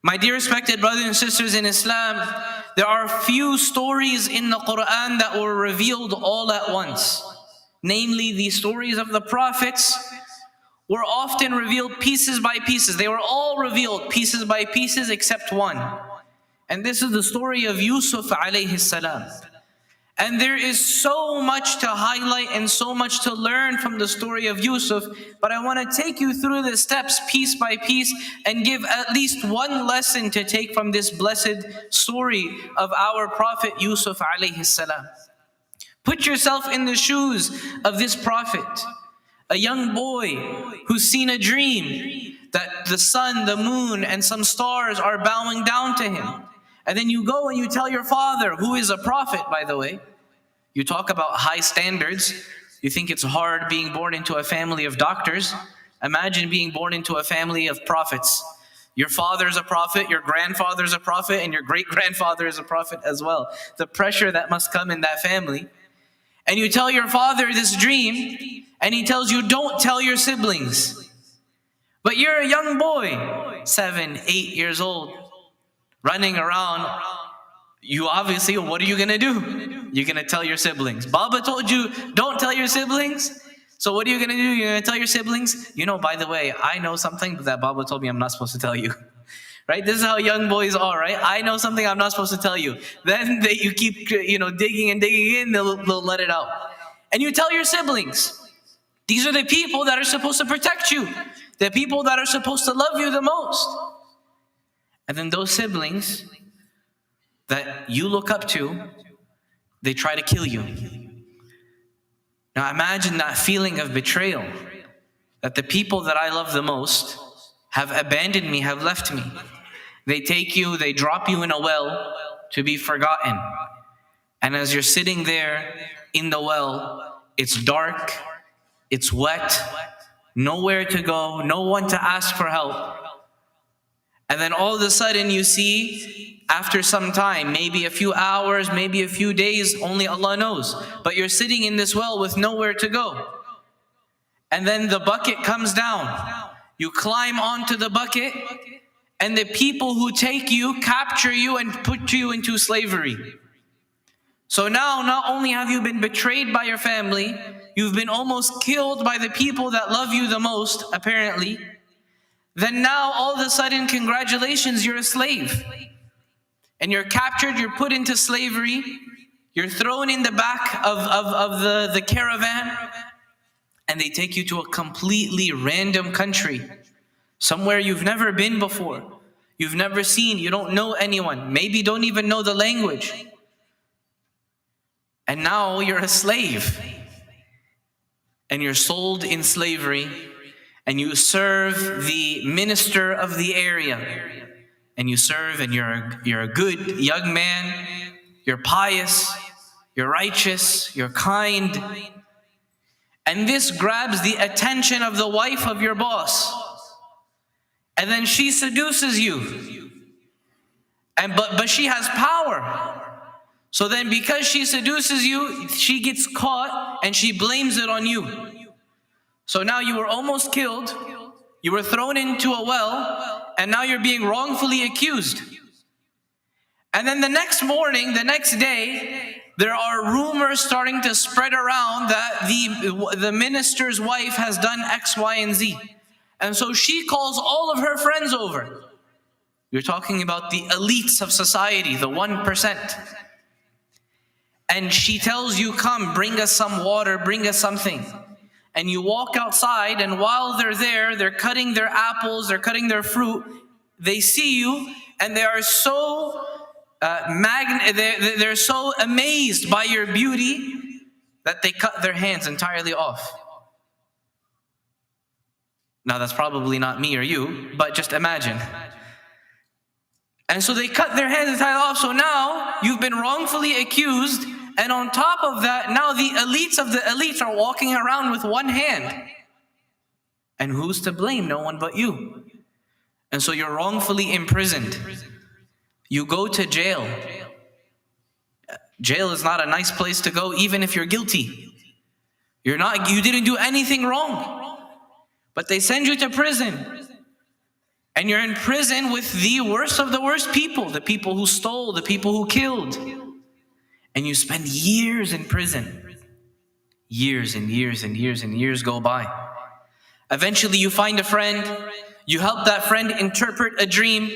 My dear respected brothers and sisters in Islam, there are few stories in the Quran that were revealed all at once. Namely, the stories of the prophets were often revealed pieces by pieces. They were all revealed pieces by pieces except one. And this is the story of Yusuf alayhi salam. And there is so much to highlight and so much to learn from the story of Yusuf, but I want to take you through the steps piece by piece and give at least one lesson to take from this blessed story of our Prophet Yusuf alayhi salam. Put yourself in the shoes of this prophet, a young boy who's seen a dream that the sun, the moon, and some stars are bowing down to him. And then you go and you tell your father, who is a prophet, by the way. You talk about high standards. You think it's hard being born into a family of doctors. Imagine being born into a family of prophets. Your father is a prophet, your grandfather is a prophet, and your great-grandfather is a prophet as well. The pressure that must come in that family. And you tell your father this dream, and he tells you, don't tell your siblings. But you're a young boy, 7, 8 years old, running around. You obviously, what are you going to do? You're going to tell your siblings. Baba told you, don't tell your siblings. So what are you going to do? You're going to tell your siblings, you know, by the way, I know something that Baba told me I'm not supposed to tell you. Right? This is how young boys are, right? I know something I'm not supposed to tell you. Then you keep, digging and digging in, they'll let it out. And you tell your siblings. These are the people that are supposed to protect you. The people that are supposed to love you the most. And then those siblings that you look up to, they try to kill you. Now imagine that feeling of betrayal. That the people that I love the most have abandoned me, have left me. They take you, they drop you in a well to be forgotten. And as you're sitting there in the well, it's dark, it's wet, nowhere to go, no one to ask for help. And then all of a sudden you see, after some time, maybe a few hours, maybe a few days, only Allah knows, but you're sitting in this well with nowhere to go. And then the bucket comes down. You climb onto the bucket, and the people who take you capture you and put you into slavery. So now, not only have you been betrayed by your family, you've been almost killed by the people that love you the most, apparently. Then now, all of a sudden, congratulations, you're a slave. And you're captured, you're put into slavery, you're thrown in the back of the caravan, and they take you to a completely random country, somewhere you've never been before, you've never seen, you don't know anyone, maybe don't even know the language. And now you're a slave. And you're sold in slavery, and you serve the minister of the area. And you serve, and you're a good young man, you're pious, you're righteous, you're kind. And this grabs the attention of the wife of your boss. And then she seduces you. But she has power. So then because she seduces you, she gets caught and she blames it on you. So now you were almost killed. You were thrown into a well, and now you're being wrongfully accused. And then the next morning, the next day, there are rumors starting to spread around that the minister's wife has done X, Y, and Z. And so she calls all of her friends over. You're talking about the elites of society, the 1%. And she tells you, come, bring us some water, bring us something. And you walk outside, and while they're there, they're cutting their apples, they're cutting their fruit. They see you, and they are so they're so amazed by your beauty that they cut their hands entirely off. Now that's probably not me or you, but just imagine. And so they cut their hands entirely off. So now you've been wrongfully accused, and on top of that, now the elites of the elites are walking around with one hand. And who's to blame? No one but you. And so you're wrongfully imprisoned. You go to jail. Jail is not a nice place to go, even if you're guilty. You didn't do anything wrong. But they send you to prison. And you're in prison with the worst of the worst people, the people who stole, the people who killed. And you spend years in prison. Years and years and years and years go by. Eventually you find a friend, you help that friend interpret a dream,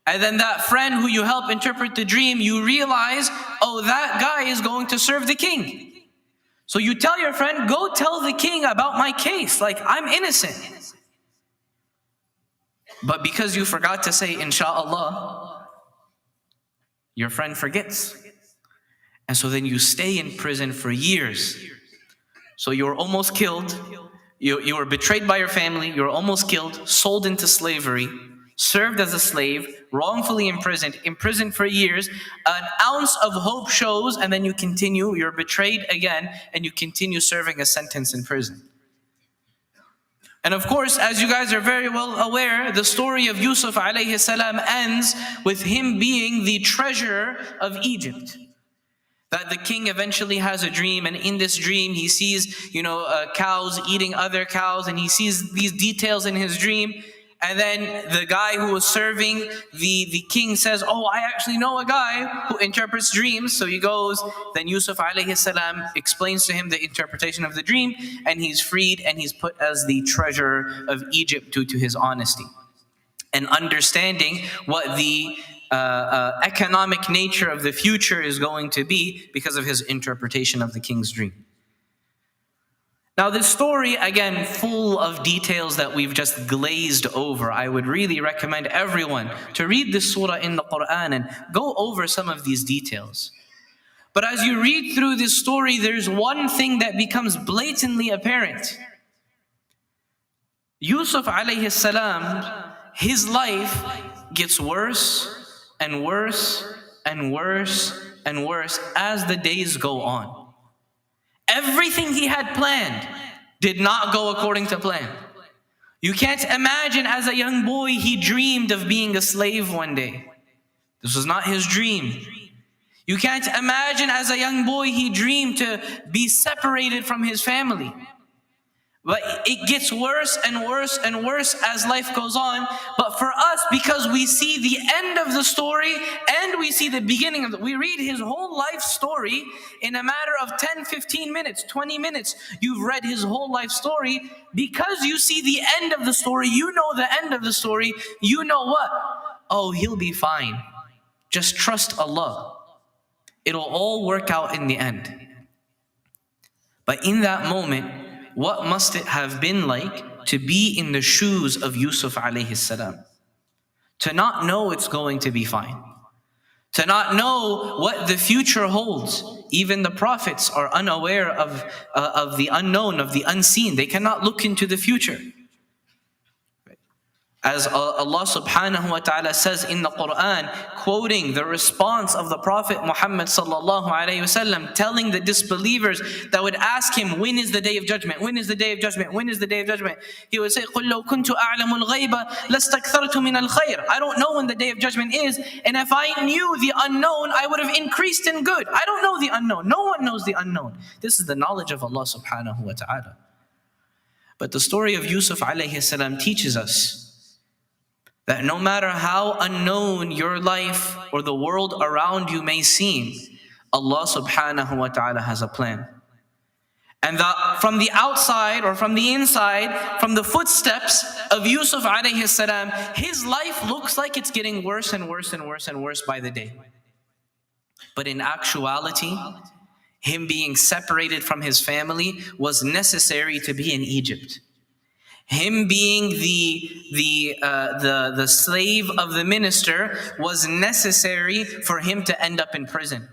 and then that friend who you help interpret the dream, you realize, oh, that guy is going to serve the king. So you tell your friend, go tell the king about my case, like I'm innocent. But because you forgot to say, inshallah, your friend forgets. And so then you stay in prison for years. So you're almost killed. You were betrayed by your family. You were almost killed, sold into slavery, served as a slave, wrongfully imprisoned for years. An ounce of hope shows, and then you continue. You're betrayed again, and you continue serving a sentence in prison. And of course, as you guys are very well aware, the story of Yusuf alayhi salam ends with him being the treasurer of Egypt. That the king eventually has a dream, and in this dream he sees, cows eating other cows, and he sees these details in his dream. And then the guy who was serving the king says, oh, I actually know a guy who interprets dreams. So he goes, then Yusuf alayhi salam explains to him the interpretation of the dream, and he's freed, and he's put as the treasurer of Egypt due to his honesty. And understanding what the economic nature of the future is going to be because of his interpretation of the king's dream. Now this story, again, full of details that we've just glazed over. I would really recommend everyone to read this surah in the Quran and go over some of these details. But as you read through this story, there's one thing that becomes blatantly apparent. Yusuf alayhi salam, his life gets worse and worse and worse and worse as the days go on. Everything he had planned did not go according to plan. You can't imagine, as a young boy, he dreamed of being a slave one day. This was not his dream. You can't imagine, as a young boy, he dreamed to be separated from his family. But it gets worse and worse and worse as life goes on. But for us, because we see the end of the story and we see the beginning of it, we read his whole life story in a matter of 10, 15 minutes, 20 minutes. You've read his whole life story. Because you see the end of the story, you know the end of the story, you know what? Oh, he'll be fine. Just trust Allah. It'll all work out in the end. But in that moment, what must it have been like to be in the shoes of Yusuf alayhi salam? To not know it's going to be fine. To not know what the future holds. Even the prophets are unaware of the unknown, of the unseen. They cannot look into the future. As Allah subhanahu wa ta'ala says in the Quran, quoting the response of the Prophet Mohamed sallallahu alayhi wasallam, telling the disbelievers that would ask him, when is the day of judgment? When is the day of judgment? When is the day of judgment? He would say, قُلْ لَوْ كُنْتُ أَعْلَمُ الْغَيْبَ لَاسْتَكْثَرْتُ مِنَ الْخَيْرِ. I don't know when the day of judgment is, and if I knew the unknown, I would have increased in good. I don't know the unknown. No one knows the unknown. This is the knowledge of Allah subhanahu wa ta'ala. But the story of Yusuf alayhi salam teaches us that no matter how unknown your life or the world around you may seem, Allah subhanahu wa ta'ala has a plan. And that from the outside or from the inside, from the footsteps of Yusuf alayhi salam, his life looks like it's getting worse and worse and worse and worse by the day. But in actuality, him being separated from his family was necessary to be in Egypt. Him being the slave of the minister was necessary for him to end up in prison.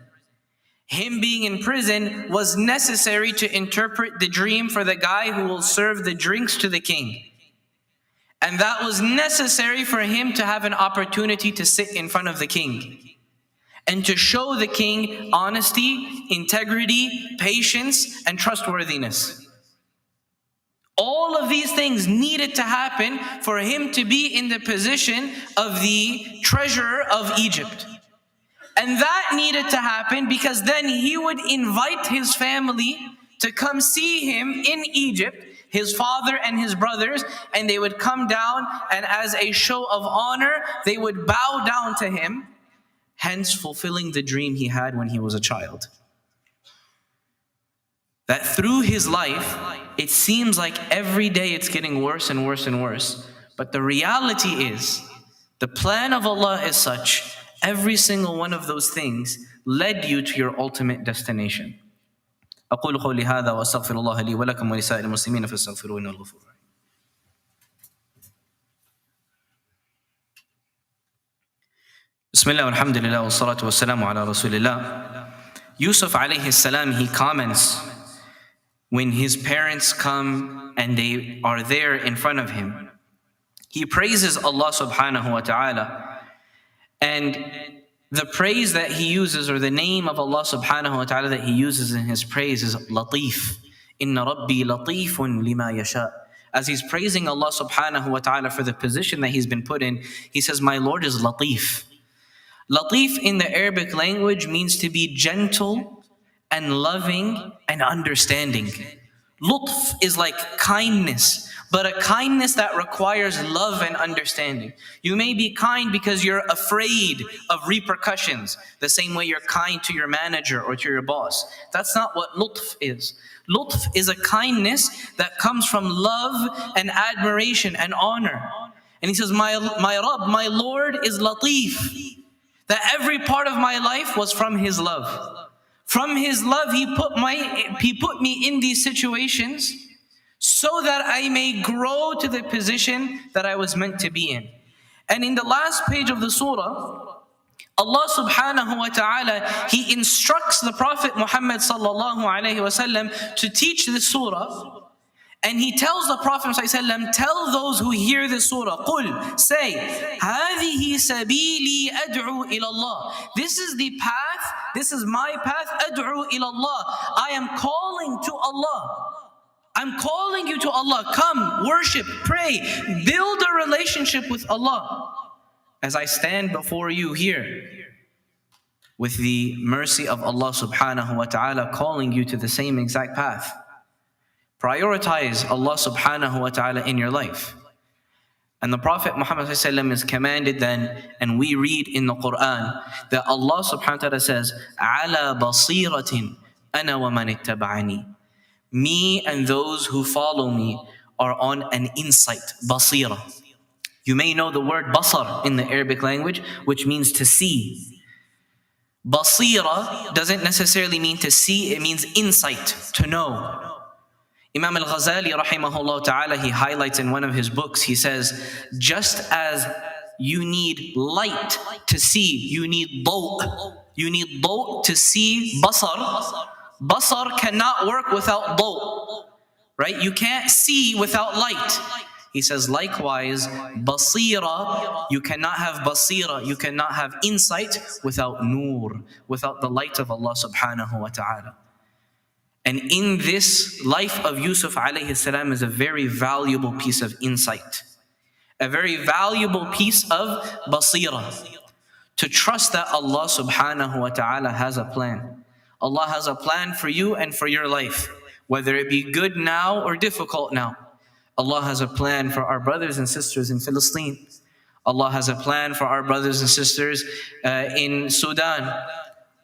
Him being in prison was necessary to interpret the dream for the guy who will serve the drinks to the king. And that was necessary for him to have an opportunity to sit in front of the king and to show the king honesty, integrity, patience, and trustworthiness. All of these things needed to happen for him to be in the position of the treasurer of Egypt. And that needed to happen because then he would invite his family to come see him in Egypt. his father and his brothers, and they would come down, and as a show of honor, they would bow down to him, hence fulfilling the dream he had when he was a child. That through his life, it seems like every day it's getting worse and worse and worse. But the reality is, the plan of Allah is such, every single one of those things led you to your ultimate destination. أقول قولي هذا وأستغفر الله لي ولكم ولسائر المسلمين فاستغفروه إنه الغفور الرحيم. بسم الله والحمد لله والصلاة والسلام على رسول الله. Yusuf alayhi salam, he comments when his parents come and they are there in front of him. He praises Allah subhanahu wa ta'ala, and the praise that he uses, or the name of Allah subhanahu wa ta'ala that he uses in his praise, is Latif. Inna Rabbi Latifun lima yasha. As he's praising Allah subhanahu wa ta'ala for the position that he's been put in, he says, my Lord is Latif. Latif in the Arabic language means to be gentle and loving and understanding. Lutf is like kindness, but a kindness that requires love and understanding. You may be kind because you're afraid of repercussions, the same way you're kind to your manager or to your boss. That's not what lutf is. Lutf is a kindness that comes from love and admiration and honor. And he says, my Rabb, my Lord is Latif. That every part of my life was from his love. From his love, he put me in these situations so that I may grow to the position that I was meant to be in. And in the last page of the surah, Allah subhanahu wa ta'ala, he instructs the Prophet Mohamed sallallahu alayhi wa sallam to teach this surah. And he tells the Prophet ﷺ, tell those who hear this surah, قُل, say, هَذِهِ سَبِيلِي أَدْعُو إِلَى اللَّهِ. This is the path, this is my path, أَدْعُو إِلَى اللَّهِ. I am calling to Allah. I'm calling you to Allah. Come, worship, pray, build a relationship with Allah. As I stand before you here, with the mercy of Allah subhanahu wa ta'ala calling you to the same exact path. Prioritize Allah subhanahu wa ta'ala in your life. And the Prophet Muhammad is commanded then, and we read in the Quran, that Allah subhanahu wa ta'ala says, عَلَى بَصِيرَةٍ أَنَا وَمَنِ اتَّبَعَنِي. Me and those who follow me are on an insight, basira. You may know the word basar in the Arabic language, which means to see. Basira doesn't necessarily mean to see, it means insight, to know. Imam al-Ghazali rahimahullah ta'ala, he highlights in one of his books, he says, just as you need light to see, you need daw. You need daw to see basar. Basar cannot work without daw, right? You can't see without light. He says, likewise, basira, you cannot have basira, you cannot have insight without nur, without the light of Allah subhanahu wa ta'ala. And in this life of Yusuf alayhi salam is a very valuable piece of insight, a very valuable piece of basira, to trust that Allah subhanahu wa ta'ala has a plan. Allah has a plan for you and for your life, whether it be good now or difficult now. Allah has a plan for our brothers and sisters in Palestine. Allah has a plan for our brothers and sisters in Sudan.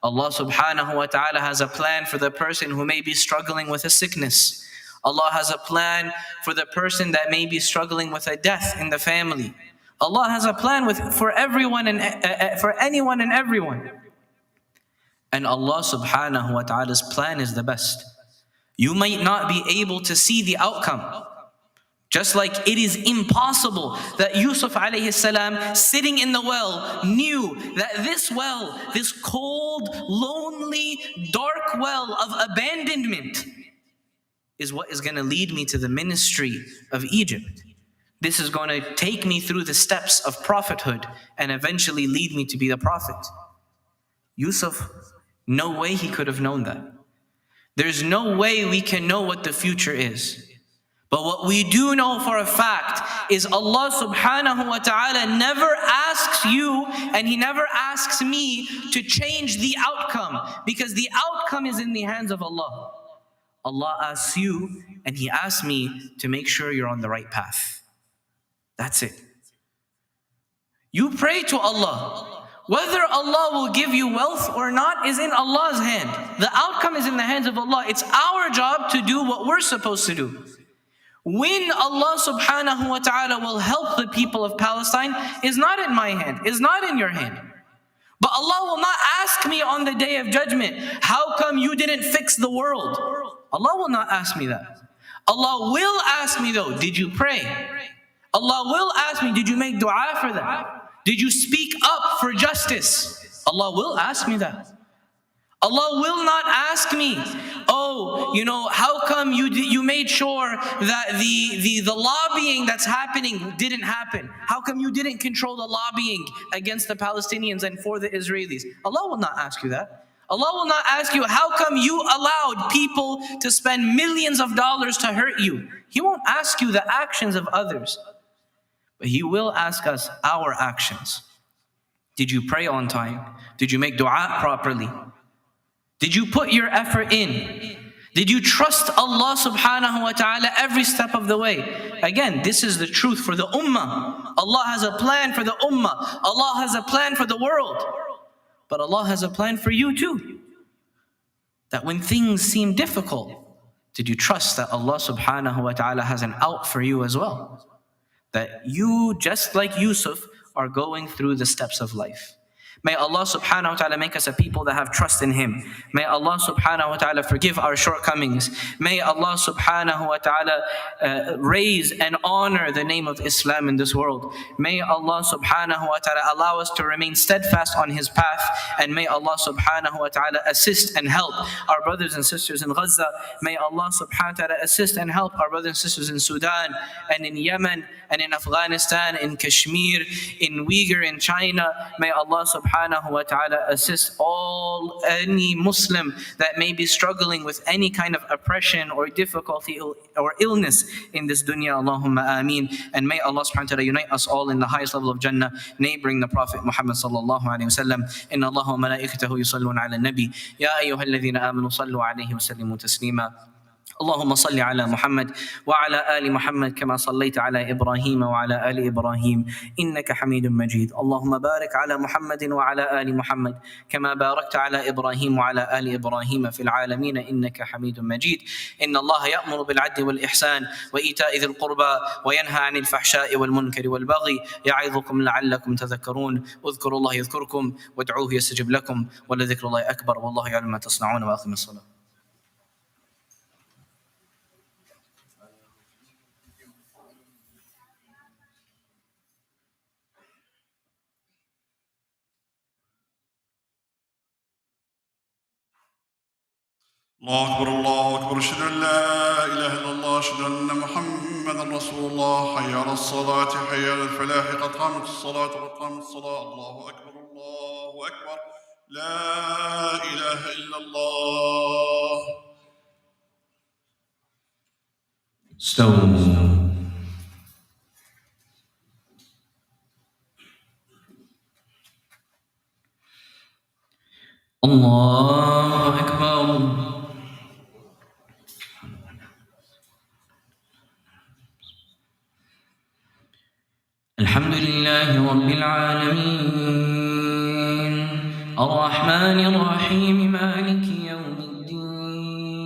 Allah subhanahu wa ta'ala has a plan for the person who may be struggling with a sickness. Allah has a plan for the person that may be struggling with a death in the family. Allah has a plan for everyone and for anyone and everyone. And Allah subhanahu wa ta'ala's plan is the best. You might not be able to see the outcome. Just like it is impossible that Yusuf alayhi salam, sitting in the well, knew that this well, this cold, lonely, dark well of abandonment is what is going to lead me to the ministry of Egypt. This is going to take me through the steps of prophethood and eventually lead me to be the prophet. Yusuf, no way he could have known that. There's no way we can know what the future is. But what we do know for a fact is Allah subhanahu wa ta'ala never asks you and He never asks me to change the outcome, because the outcome is in the hands of Allah. Allah asks you, and He asks me to make sure you're on the right path. That's it. You pray to Allah. Whether Allah will give you wealth or not is in Allah's hand. The outcome is in the hands of Allah. It's our job to do what we're supposed to do. When Allah subhanahu wa ta'ala will help the people of Palestine is not in my hand, is not in your hand. But Allah will not ask me on the day of judgment, how come you didn't fix the world? Allah will not ask me that. Allah will ask me though, did you pray? Allah will ask me, did you make dua for them? Did you speak up for justice? Allah will ask me that. Allah will not ask me, oh, how come you made sure that the lobbying that's happening didn't happen? How come you didn't control the lobbying against the Palestinians and for the Israelis? Allah will not ask you that. Allah will not ask you, how come you allowed people to spend millions of dollars to hurt you? He won't ask you the actions of others. But He will ask us our actions. Did you pray on time? Did you make dua properly? Did you put your effort in? Did you trust Allah subhanahu wa ta'ala every step of the way? Again, this is the truth for the ummah. Allah has a plan for the ummah. Allah has a plan for the world. But Allah has a plan for you too. That when things seem difficult, did you trust that Allah subhanahu wa ta'ala has an out for you as well? That you, just like Yusuf, are going through the steps of life. May Allah subhanahu wa ta'ala make us a people that have trust in Him. May Allah subhanahu wa ta'ala forgive our shortcomings. May Allah subhanahu wa ta'ala raise and honor the name of Islam in this world. May Allah subhanahu wa ta'ala allow us to remain steadfast on His path. And may Allah subhanahu wa ta'ala assist and help our brothers and sisters in Gaza. May Allah subhanahu wa ta'ala assist and help our brothers and sisters in Sudan and in Yemen and in Afghanistan, in Kashmir, in Uyghur, in China. May Allah subhanahu wa ta'ala assist any Muslim that may be struggling with any kind of oppression or difficulty or illness in this dunya. Allahumma ameen. And may Allah subhanahu wa ta'ala unite us all in the highest level of Jannah, neighboring the Prophet Mohamed sallallahu alayhi wa sallam. Inna Allah wa malaikatahu yusalluna ala nabi. Ya ayyuha alladhina amanu sallu alayhi wa sallimu taslima. اللهم صل على محمد وعلى آل محمد كما صليت على إبراهيم وعلى آل إبراهيم إنك حميد مجيد. اللهم بارك على محمد وعلى آل محمد كما باركت على إبراهيم وعلى آل إبراهيم في العالمين إنك حميد مجيد. إن الله يأمر بالعدل والإحسان وإيتاء ذي القربى وينهى عن الفحشاء والمنكر والبغي يعظكم لعلكم تذكرون. اذكروا الله يذكركم وادعوه يستجب لكم ولذكر الله أكبر والله يعلم ما تصنعون. وأقم الصلاة. الله أكبر الله أكبر أشهد أن لا إله إلا الله أشهد أن محمدا رسول الله. حي على الصلاة حي على الفلاح قد قامت الصلاة قد قامت الصلاة. الله أكبر الله أكبر لا إله إلا الله. استووا. الله أكبر. الحمد لله رب العالمين الرحمن الرحيم مالك يوم الدين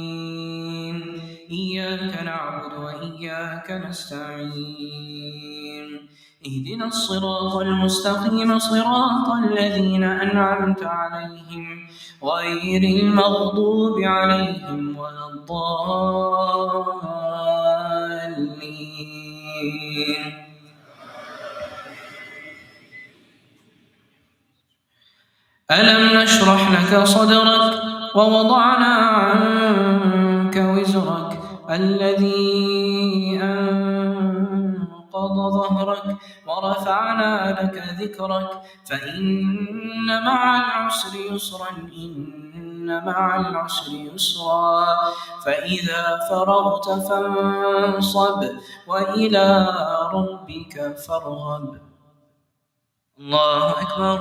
إياك نعبد وإياك نستعين اهدنا الصراط المستقيم صراط الذين أنعمت عليهم غير المغضوب عليهم ولا الضالين. ألم نشرح لك صدرك ووضعنا عنك وزرك الذي أنقض ظهرك ورفعنا لك ذكرك فإن مع العسر يسرا إن مع العسر يسرا فإذا فرغت فانصب وإلى ربك فارغب. الله أكبر.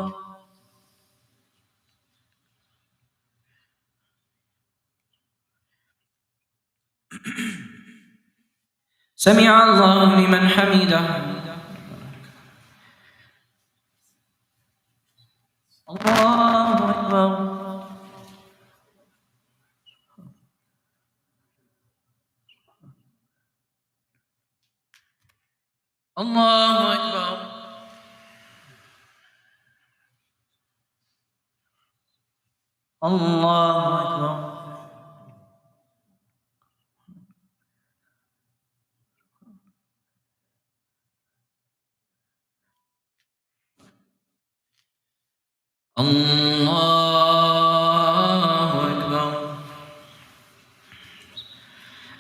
سمع الله لمن حمده. الله أكبر. الله أكبر. الله أكبر. الله أكبر.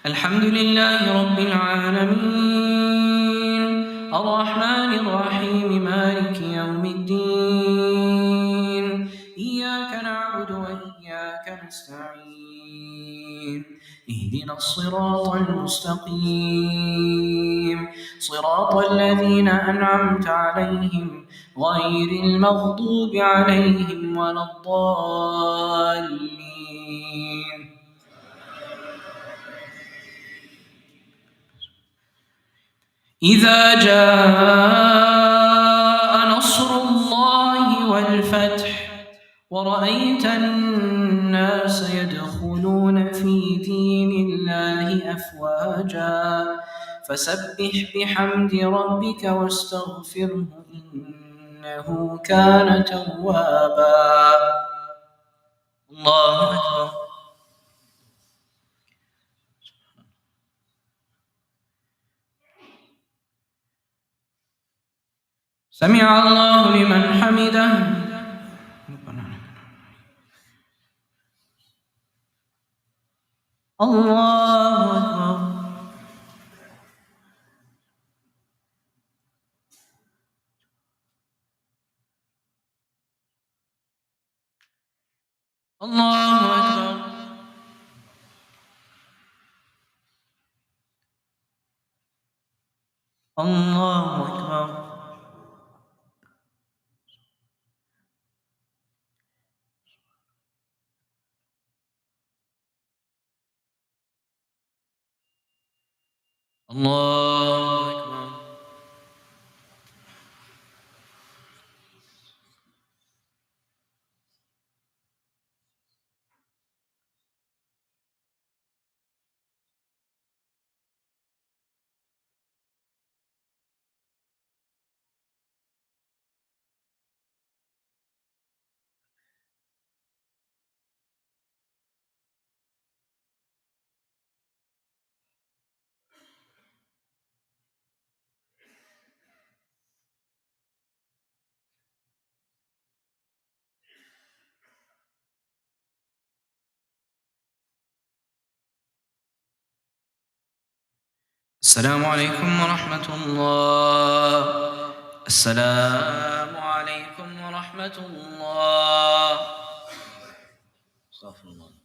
الحمد لله رب العالمين الرحمن الرحيم مالك يوم الدين إياك نعبد وإياك نستعين اهدنا الصراط المستقيم صراط الذين أنعمت عليهم غير المغضوب عليهم ولا الضالين. إذا جاء نصر الله والفتح ورأيت الناس يدخلون في دين الله أفواجا فسبح بحمد ربك واستغفره إنه كان توابا. الله أكبر. سمع الله لمن حمده. الله أكبر. الله أكبر. الله أكبر. الله أكبر. السلام عليكم ورحمة الله. السلام عليكم ورحمة الله. استغفر الله.